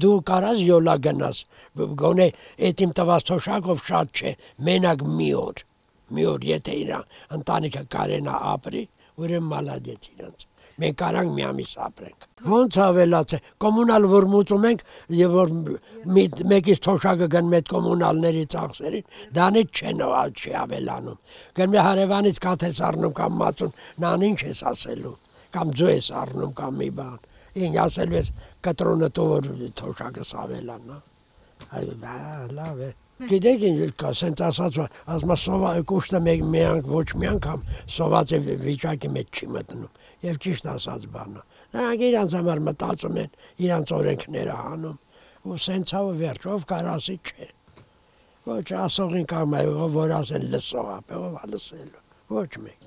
Դու կարաս յոլա գնաս, գոնե այդ իմ տված թոշակով շատ չէ, մենակ մի օր եթե իրա ընտանիքը կարենա ապրի, ուրեմն մալադեց իրանց։ Մենք կարանք մի ամիս ապրենք։ Ոնց ավելաց է, կոմունալ որ մուծում ենք, եւ որ մեկից թոշակը գնում այդ կոմունալների ծախսերին, դանից չի ավելանում։ Գնում է հարևանից կաթես առնում կամ մածուն, նան ինչ ես ասելու, կամ ձու ես առնում կամ մի բան։ Ինչ ասելու ես կտրոնը տոր թոշակս ավելանա։ Լավ է։ Գիտեք ինչ կա, սենց ասма կուշտը միանք ոչ մի անգամ սոված է վիճակի մեջ չի մտնում եւ ճիշտ ասած բանը։ Նրանք իրանց համար մտածում են, իրանց օրենքները անում ու սենց ավ վերջ, ով կարասի չէ։ Ոչ ասողին կամ որ ասեն լսող ապ, ով լսելու, ոչ մեկ։